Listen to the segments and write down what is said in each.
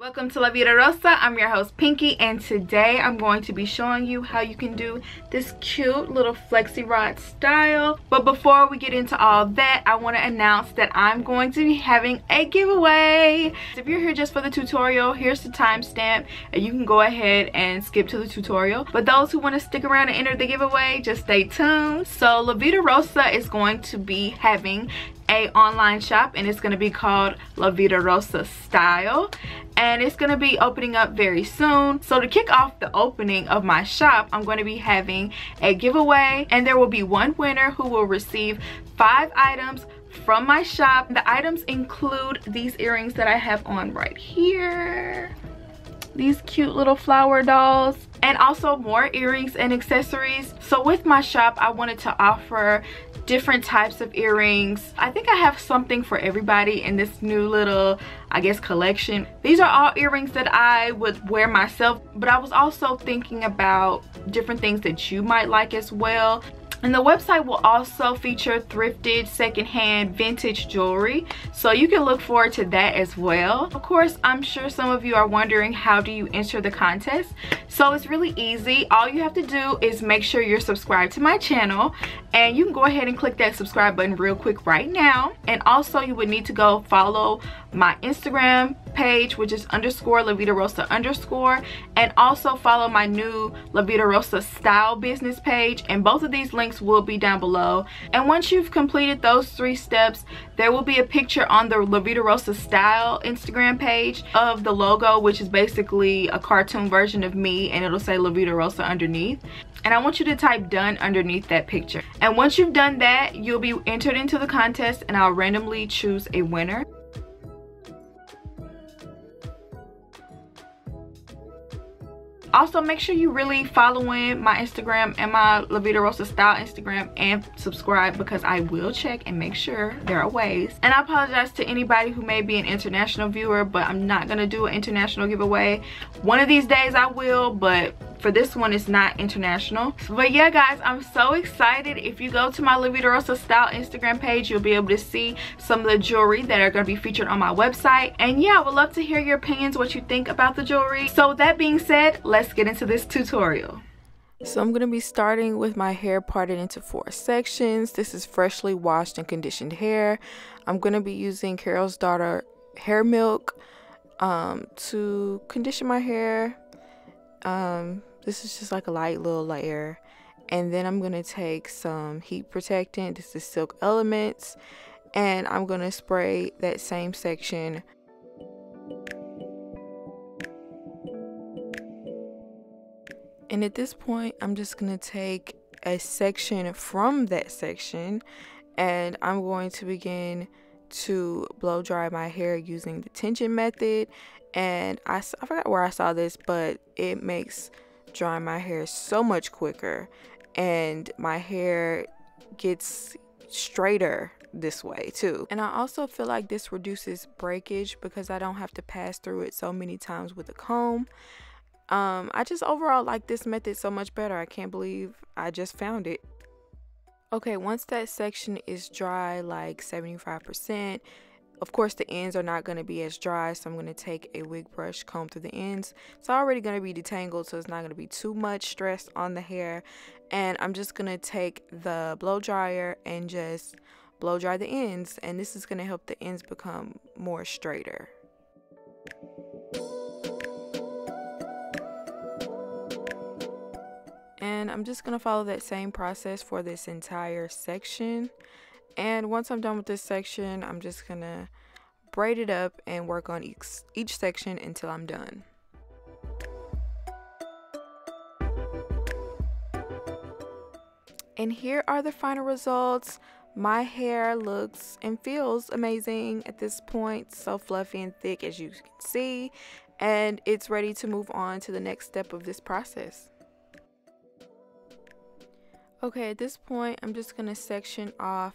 Welcome to LaVidaRosa. I'm your host Pinky, and today I'm going to be showing you how you can do this cute little flexi rod style. But before we get into all that, I want to announce that I'm going to be having a giveaway. If you're here just for the tutorial, here's the timestamp and you can go ahead and skip to the tutorial. But those who want to stick around and enter the giveaway, just stay tuned. So LaVidaRosa is going to be having a online shop, and it's going to be called LaVidaRosa Style, and it's going to be opening up very soon. So to kick off the opening of my shop, I'm going to be having a giveaway, and there will be one winner who will receive 5 items from my shop. The items include these earrings that I have on right here, these cute little flower dolls, and also more earrings and accessories. So with my shop, I wanted to offer different types of earrings. I think I have something for everybody in this new little, I guess, collection. These are all earrings that I would wear myself, but I was also thinking about different things that you might like as well. And the website will also feature thrifted, secondhand, vintage jewelry, so you can look forward to that as well. Of course, I'm sure some of you are wondering, how do you enter the contest? So it's really easy. All you have to do is make sure you're subscribed to my channel, and you can go ahead and click that subscribe button real quick right now. And also you would need to go follow my Instagram page, which is _LaVidaRosa_, and also follow my new LaVidaRosa Style business page, and both of these links will be down below. And once you've completed those 3 steps, there will be a picture on the LaVidaRosa Style Instagram page of the logo, which is basically a cartoon version of me, and it'll say LaVidaRosa underneath. And I want you to type done underneath that picture. And once you've done that, you'll be entered into the contest, and I'll randomly choose a winner. Also, make sure you really following my Instagram and my LaVidaRosa Style Instagram and subscribe, because I will check and make sure there are ways. And I apologize to anybody who may be an international viewer, but I'm not going to do an international giveaway. One of these days I will, but for this one it's not international. But yeah guys, I'm so excited. If you go to my LaVidaRosa Style Instagram page, you'll be able to see some of the jewelry that are going to be featured on my website. And yeah, I would love to hear your opinions, what you think about the jewelry. So with that being said, let's get into this tutorial. So I'm going to be starting with my hair parted into 4 sections. This is freshly washed and conditioned hair. I'm going to be using Carol's Daughter hair milk to condition my hair. This is just like a light little layer, and then I'm going to take some heat protectant. This is Silk Elements, and I'm going to spray that same section. And at this point, I'm just going to take a section from that section, and I'm going to begin to blow dry my hair using the tension method. And I forgot where I saw this, but it makes drying my hair so much quicker, and my hair gets straighter this way too. And I also feel like this reduces breakage because I don't have to pass through it so many times with a comb. I just overall like this method so much better. I can't believe I just found it. Okay, once that section is dry, like 75%, of course the ends are not going to be as dry, so I'm going to take a wig brush, comb through the ends. It's already going to be detangled, so it's not going to be too much stress on the hair. And I'm just going to take the blow dryer and just blow dry the ends, and this is going to help the ends become more straighter. And I'm just going to follow that same process for this entire section. And once I'm done with this section, I'm just going to braid it up and work on each section until I'm done. And here are the final results. My hair looks and feels amazing at this point, so fluffy and thick as you can see, and it's ready to move on to the next step of this process. Okay, at this point I'm just going to section off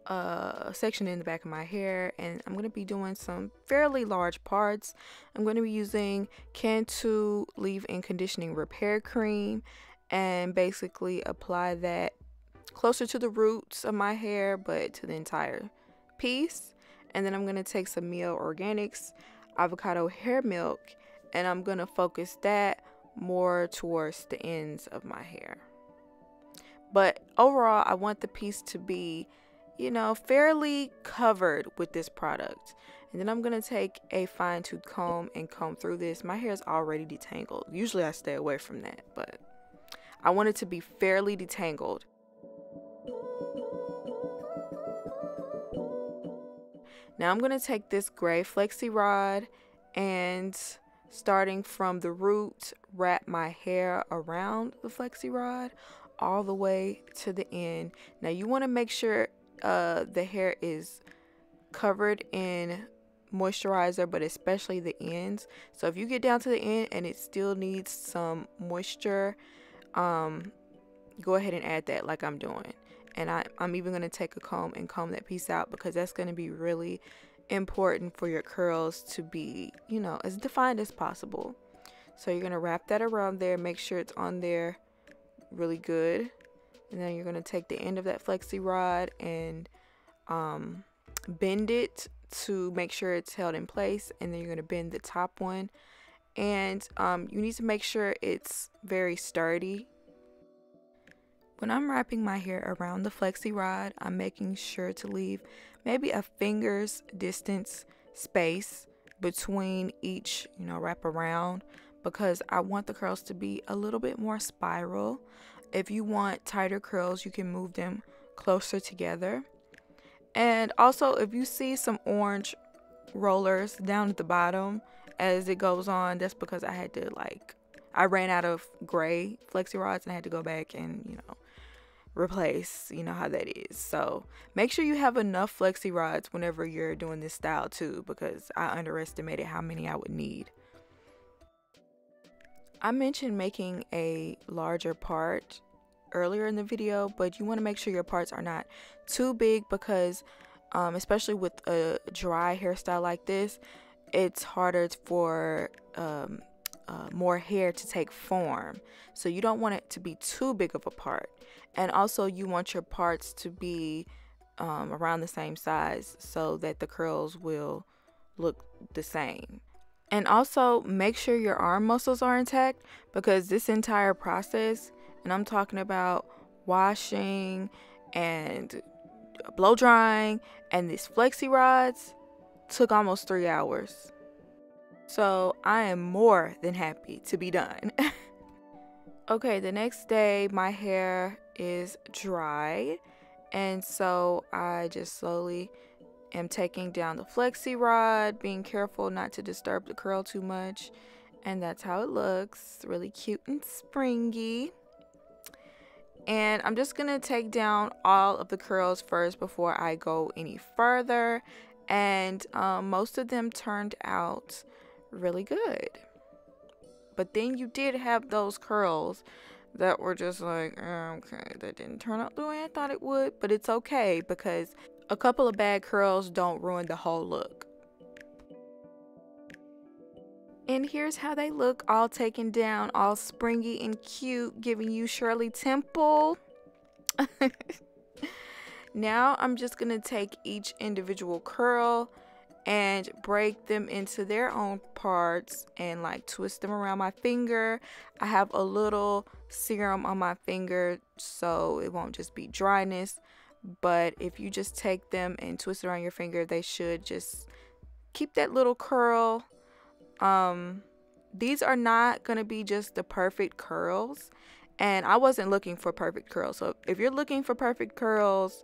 a section in the back of my hair, and I'm going to be doing some fairly large parts. I'm going to be using Cantu leave-in conditioning repair cream, and basically apply that closer to the roots of my hair but to the entire piece. And then I'm going to take some Mielle Organics avocado hair milk, and I'm gonna focus that more towards the ends of my hair. But overall, I want the piece to be, you know, fairly covered with this product. And then I'm gonna take a fine-tooth comb and comb through this. My hair is already detangled. Usually I stay away from that, but I want it to be fairly detangled. Now I'm gonna take this gray Flexi rod and, starting from the root, wrap my hair around the Flexi rod all the way to the end. Now you want to make sure the hair is covered in moisturizer, but especially the ends. So if you get down to the end and it still needs some moisture, go ahead and add that like I'm doing. And I'm even going to take a comb and comb that piece out, because that's going to be really important for your curls to be, you know, as defined as possible. So you're going to wrap that around there, make sure it's on there really good, and then you're going to take the end of that Flexi rod and bend it to make sure it's held in place, and then you're going to bend the top one, and you need to make sure it's very sturdy. When I'm wrapping my hair around the Flexi rod, I'm making sure to leave maybe a finger's distance space between each, you know, wrap around, because I want the curls to be a little bit more spiral. If you want tighter curls, you can move them closer together. And also, if you see some orange rollers down at the bottom as it goes on, that's because I ran out of gray Flexi rods and I had to go back and, you know, replace. You know how that is. So make sure you have enough Flexi rods whenever you're doing this style too, because I underestimated how many I would need. I mentioned making a larger part earlier in the video, but you want to make sure your parts are not too big, because especially with a dry hairstyle like this, it's harder for more hair to take form. So you don't want it to be too big of a part, and also you want your parts to be around the same size so that the curls will look the same. And also make sure your arm muscles are intact, because this entire process, and I'm talking about washing and blow drying and these Flexi rods, took almost 3 hours. So I am more than happy to be done. Okay, the next day my hair is dry, and so I just slowly am taking down the Flexi rod, being careful not to disturb the curl too much, and that's how it looks. Really cute and springy. And I'm just gonna take down all of the curls first before I go any further, and most of them turned out really good. But then you did have those curls that were just like, okay, that didn't turn out the way I thought it would, but it's okay, because a couple of bad curls don't ruin the whole look. And here's how they look, all taken down, all springy and cute, giving you Shirley Temple. Now I'm just gonna take each individual curl and break them into their own parts and like twist them around my finger. I have a little serum on my finger so it won't just be dryness, but if you just take them and twist it around your finger, they should just keep that little curl. These are not gonna be just the perfect curls, and I wasn't looking for perfect curls. So if you're looking for perfect curls,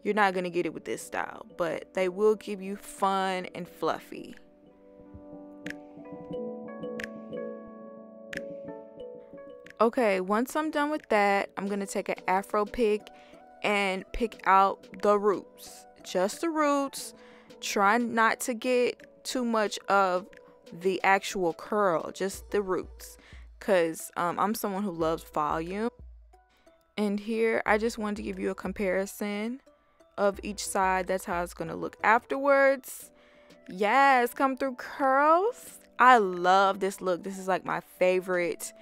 you're not gonna get it with this style, but they will give you fun and fluffy. Okay, once I'm done with that, I'm gonna take an Afro pick and pick out the roots, just the roots. Try not to get too much of the actual curl, just the roots, because I'm someone who loves volume. And here I just wanted to give you a comparison of each side. That's how it's gonna look afterwards. Yes, come through curls. I love this look. This is like my favorite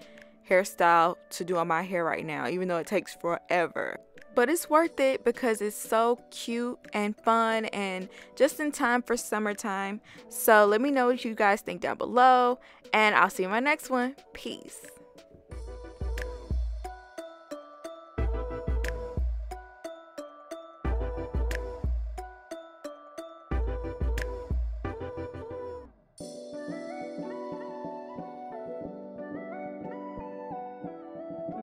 hairstyle to do on my hair right now, even though it takes forever. but it's worth it because it's so cute and fun and just in time for summertime. So let me know what you guys think down below, and I'll see you in my next one. Peace.